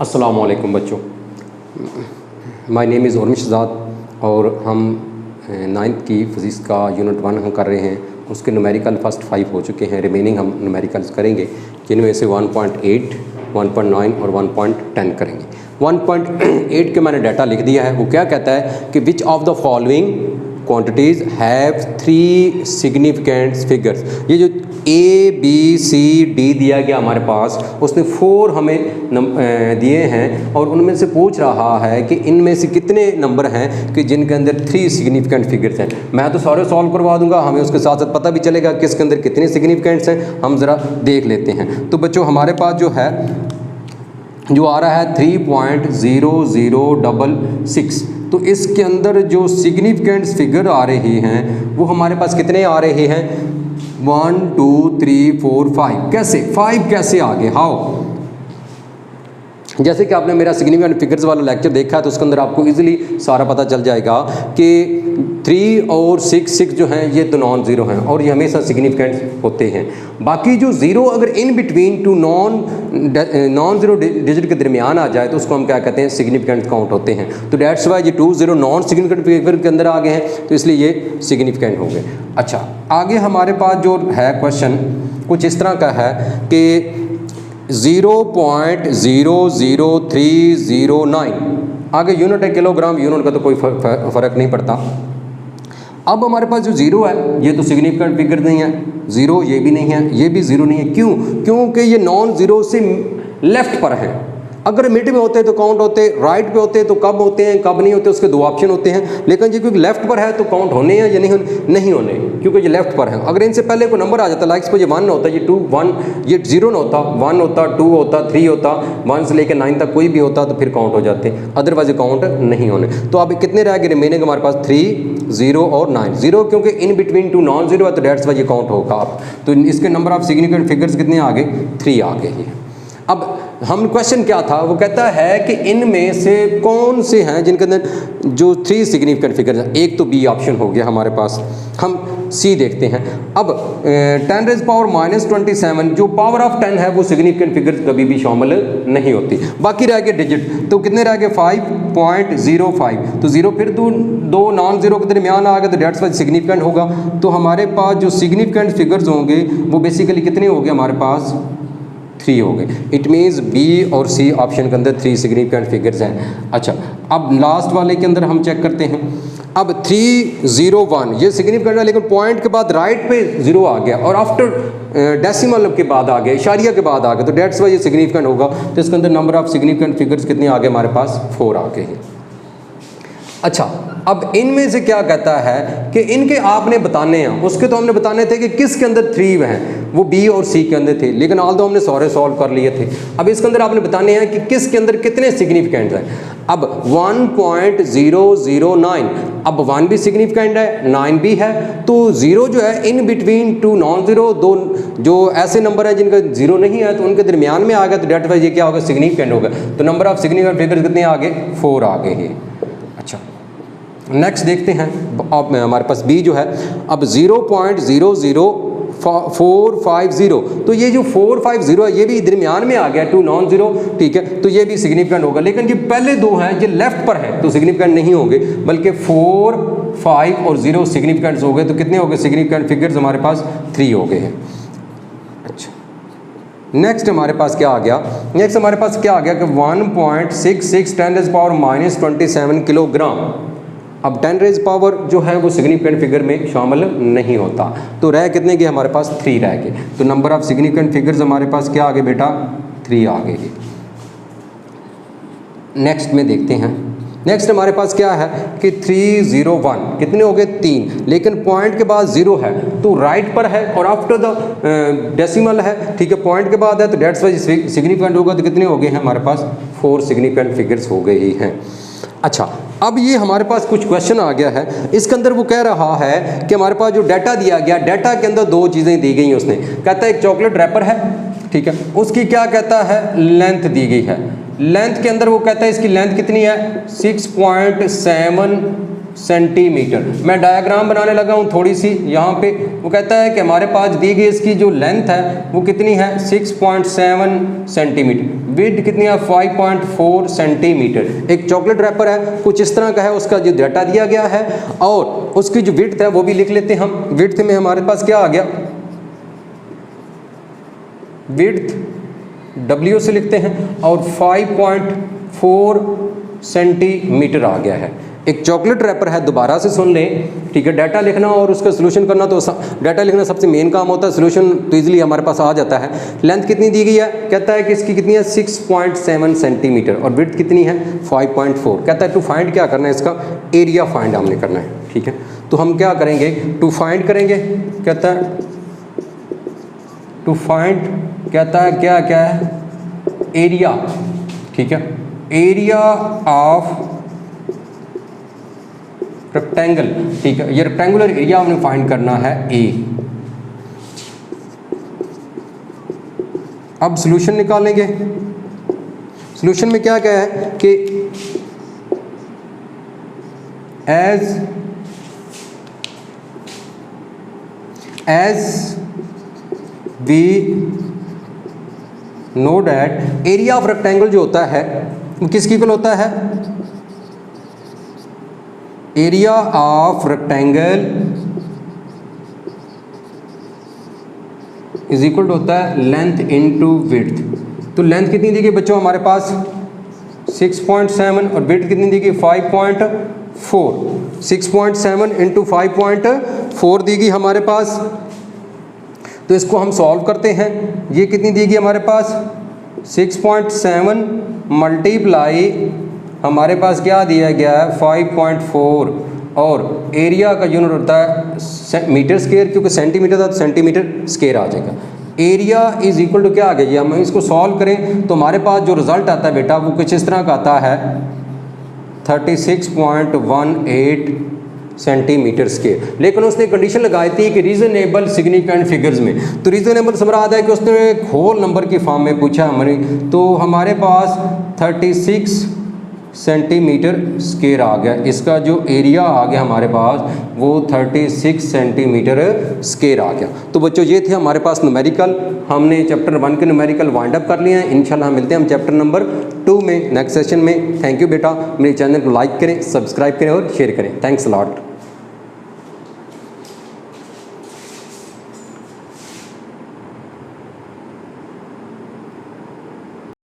अस्सलामुअलैकुम बच्चों, my name is उर्मिश ज़ाद और हम 9th की फ़िज़िक्स का यूनिट 1 हम कर रहे हैं। उसके न्यूमेरिकल फर्स्ट 5 हो चुके हैं, रिमेनिंग हम न्यूमेरिकल्स करेंगे जिनमें से 1.8, 1.9 और 1.10 करेंगे। 1.8 के मैंने डाटा लिख दिया है। वो क्या कहता है कि which of the following quantities have 3 significant figures. ये जो A, B, C, D दिया गया हमारे पास, उसने 4 हमें दिए हैं और उनमें से पूछ रहा है कि इनमें से कितने नंबर हैं कि जिनके अंदर 3 सिग्निफिकेंट फिगर्स हैं। मैं तो सारे सॉल्व करवा दूंगा, हमें उसके साथ साथ पता भी चलेगा किसके अंदर कितने सिग्निफिकेंट्स हैं। हम ज़रा देख लेते हैं। तो बच्चों हमारे पास जो आ रहा है 3.0066, तो इसके अंदर जो सिग्निफिकेंट फिगर आ रहे हैं वो हमारे पास कितने आ रहे हैं? 1 2 3 4 5। कैसे 5 कैसे आ गए? हाउ? जैसे कि आपने मेरा सिग्निफिकेंट फिगर्स वाला लेक्चर देखा है तो उसके अंदर आपको इजीली सारा पता चल जाएगा कि 3 और 6 जो हैं ये तो नॉन ज़ीरो हैं और ये हमेशा सिग्निफिकेंट होते हैं। बाकी जो ज़ीरो अगर in between two non zero digit के दरमियान आ जाए तो उसको हम क्या कहते हैं? सिग्निफिकेंट काउंट होते हैं। तो डेट्स वाई ये 2 0 नॉन सिग्निफिकेंट फिगर के अंदर आ गए हैं, तो इसलिए ये सिग्निफिकेंट हो गए। अच्छा, आगे हमारे पास जो है क्वेश्चन कुछ इस तरह का है कि 0.00309, आगे यूनिट है किलोग्राम, यूनिट का तो कोई फ़र्क नहीं पड़ता। अब हमारे पास जो ज़ीरो है ये तो सिग्निफिकेंट फिगर नहीं है, ज़ीरो ये भी नहीं है, ये भी ज़ीरो नहीं है। क्यों? क्योंकि ये नॉन ज़ीरो से लेफ़्ट पर है। अगर मिड में होते तो काउंट होते, राइट पे होते तो कब होते हैं कब नहीं होते, उसके 2 ऑप्शन होते हैं। लेकिन ये क्योंकि लेफ्ट पर है तो काउंट होने हैं या नहीं होने, क्योंकि ये लेफ्ट पर है। अगर इनसे पहले कोई नंबर आ जाता, लाइक सपोज ये 1 होता, ये 2 1, ये 0 ना होता, 1 होता, 2 होता, 3 होता, 1 से लेकर 9 तक कोई भी होता तो फिर काउंट हो जाते, अदरवाइज काउंट नहीं होने। तो अब कितने रह गए रिमेनिंग हमारे पास? 3 0 और 9। 0 क्योंकि in between two non zero है तो डेट्स वाई ये काउंट होगा। आप तो इसके नंबर ऑफ सिग्निफिकेंट फिगर्स कितने आ गए? 3 आ गए। अब हम क्वेश्चन क्या था, वो कहता है कि इनमें से कौन से हैं जिनके अंदर जो 3 सिग्निफिकेंट फिगर्स हैं। एक तो बी ऑप्शन हो गया हमारे पास। हम सी देखते हैं। अब 10⁻⁻27 जो पावर ऑफ 10 है वो सिग्निफिकेंट फिगर्स कभी भी शामिल नहीं होती। बाकी रह गए डिजिट, तो कितने रह गए? 5.05। तो 0 फिर 2 नॉन ज़ीरो के दरमियान आ गए तो डेट्स वाइज सिग्निफिकेंट होगा। तो हमारे पास जो सिग्निफिकेंट फिगर्स होंगे वो बेसिकली कितने हो गए हमारे पास? 3 हो गए। इट मीन्स बी और सी ऑप्शन के अंदर 3 सिग्निफिकेंट फिगर्स हैं। अच्छा, अब लास्ट वाले के अंदर हम चेक करते हैं। अब 301 ये सिग्निफिकेंट है, लेकिन पॉइंट के बाद राइट पे 0 आ गया और आफ्टर डेसिमल के बाद आ गया, इशारिया के बाद आ गया, तो डेट्स वाई ये सिग्निफिकेंट होगा। तो इसके अंदर नंबर ऑफ सिग्निफिकेंट फिगर्स कितने आ गए हमारे पास? 4 आ गए हैं। अच्छा, अब इनमें से क्या कहता है कि इनके आपने बताने हैं, उसके तो हमने बताने थे कि किसके अंदर 3 हैं, वो बी और सी के अंदर थे, लेकिन ऑल दो हमने सारे सॉल्व कर लिए थे। अब इसके अंदर आपने बताने हैं कि किसके अंदर कितने सिग्निफिकेंट हैं। अब 1.009, अब 1 भी सिग्निफिकेंट है, 9 भी है, तो 0 जो है in between two non zero, 2 जो ऐसे नंबर हैं जिनका 0 नहीं है तो उनके दरमियान में आ गया, तो डेट वाइज ये क्या होगा? सिग्निफिकेंट होगा। तो नंबर ऑफ सिग्निफिकेंट फिगर्स कितने आ गए? 4 आ गए हैं। अच्छा, नेक्स्ट देखते हैं। अब हमारे पास बी जो है, अब 0.00450, तो ये जो 450 है ये भी दरमियान में आ गया, 2 नॉन ज़ीरो, ठीक है, तो ये भी सिग्निफिकेंट होगा। लेकिन ये पहले 2 हैं ये लेफ्ट पर हैं तो सिग्निफिकेंट नहीं होंगे, बल्कि 4 5 और 0 सिग्निफिकेंट्स हो गए। तो कितने हो गए सिग्निफिकेंट फिगर्स हमारे पास? 3 हो गए हैं। अच्छा, नेक्स्ट हमारे पास क्या आ गया? नेक्स्ट हमारे पास क्या आ गया कि 1.66 10⁻⁻27 किलोग्राम। अब 10 पावर जो है वो सिग्निफिकेंट फिगर में शामिल नहीं होता, तो रह कितने गए हमारे पास? 3 रह गए। तो नंबर ऑफ सिग्निफिकेंट फिगर्स हमारे पास क्या आ गए बेटा? 3 आ गए। नेक्स्ट में देखते हैं। नेक्स्ट हमारे पास क्या है कि 301 कितने हो गए? 3, लेकिन पॉइंट के बाद 0 है तो राइट पर है और आफ्टर द डेसिमल है, ठीक है, पॉइंट के बाद है तो डेट्स वाइज सिग्निफिकेंट होगा। तो कितने हो गए हैं हमारे पास? 4 सिग्निफिकेंट फिगर्स हो गए ही हैं। अच्छा, अब ये हमारे पास कुछ क्वेश्चन आ गया है। इसके अंदर वो कह रहा है कि हमारे पास जो डाटा दिया गया, डाटा के अंदर 2 चीज़ें दी गई उसने। कहता है एक चॉकलेट रैपर है, ठीक है, उसकी क्या कहता है? लेंथ दी गई है। लेंथ के अंदर वो कहता है इसकी लेंथ कितनी है? 6.7 सेंटीमीटर। मैं डायग्राम बनाने लगा हूँ थोड़ी सी यहाँ पे। वो कहता है कि हमारे पास दी गई इसकी जो लेंथ है वो कितनी है 6.7 सेंटीमीटर, विड्थ कितनी है 5.4 सेंटीमीटर। एक चॉकलेट रैपर है कुछ इस तरह का है, उसका जो डाटा दिया गया है और उसकी जो विड्थ है वो भी लिख लेते हैं हम। विड्थ में हमारे पास क्या आ गया, विड्थ W से लिखते हैं और 5.4 सेंटीमीटर आ गया है। एक चॉकलेट रैपर है, दोबारा से सुन लें, ठीक है। डाटा लिखना और उसका सोल्यूशन करना, तो डाटा लिखना सबसे मेन काम होता है, सोल्यूशन तो इजीली हमारे पास आ जाता है। लेंथ कितनी दी गई है, कहता है कि इसकी कितनी है 6.7 सेंटीमीटर और विड्थ कितनी है 5.4। कहता है टू फाइंड क्या करना है, इसका एरिया फाइंड हमने करना है, ठीक है। तो हम क्या करेंगे, टू फाइंड करेंगे, कहता है टू फाइंड, कहता है क्या क्या है एरिया, ठीक है। एरिया ऑफ रेक्टेंगल, ठीक है। ये रेक्टेंगुलर एरिया हमने फाइंड करना है ए। अब सॉल्यूशन निकालेंगे। सॉल्यूशन में क्या क्या है कि as we know that area of rectangle जो होता है वो किसकी इक्वल होता है, area of rectangle is equal होता है लेंथ इनटू विड्थ। तो लेंथ कितनी दी गई बच्चों हमारे पास 6.7 और विड्थ कितनी दी गई 5.4। 6.7 इंटू 5.4 दी गई हमारे पास। तो इसको हम सॉल्व करते हैं। ये कितनी दी गई हमारे पास 6.7 मल्टीप्लाई हमारे पास क्या दिया गया है 5.4 और एरिया का यूनिट होता है मीटर स्क्वायर, क्योंकि सेंटीमीटर था तो सेंटीमीटर स्क्वायर आ जाएगा। एरिया इज इक्वल टू क्या आ गया, हम इसको सॉल्व करें तो हमारे पास जो रिजल्ट आता है बेटा वो कुछ इस तरह का आता है 36.18 सेंटीमीटर स्क्वायर। लेकिन उसने कंडीशन लगाई थी कि रीजनेबल सिग्निफिकेंट फिगर्स में। तो रीजनेबल से मुराद है कि उसने एक होल नंबर की फॉर्म में पूछा हमारी, तो हमारे पास 36 सेंटीमीटर स्क्वायर आ गया। इसका जो एरिया आ गया हमारे पास वो 36 सेंटीमीटर स्क्वायर आ गया। तो बच्चों ये थे हमारे पास न्यूमेरिकल। हमने चैप्टर 1 के न्यूमेरिकल वाइंड अप कर लिए हैं। इंशाल्लाह हम मिलते हैं हम चैप्टर नंबर 2 में नेक्स्ट सेशन में। थैंक यू बेटा। मेरे चैनल को लाइक करें, सब्सक्राइब करें और शेयर करें। Thanks a lot.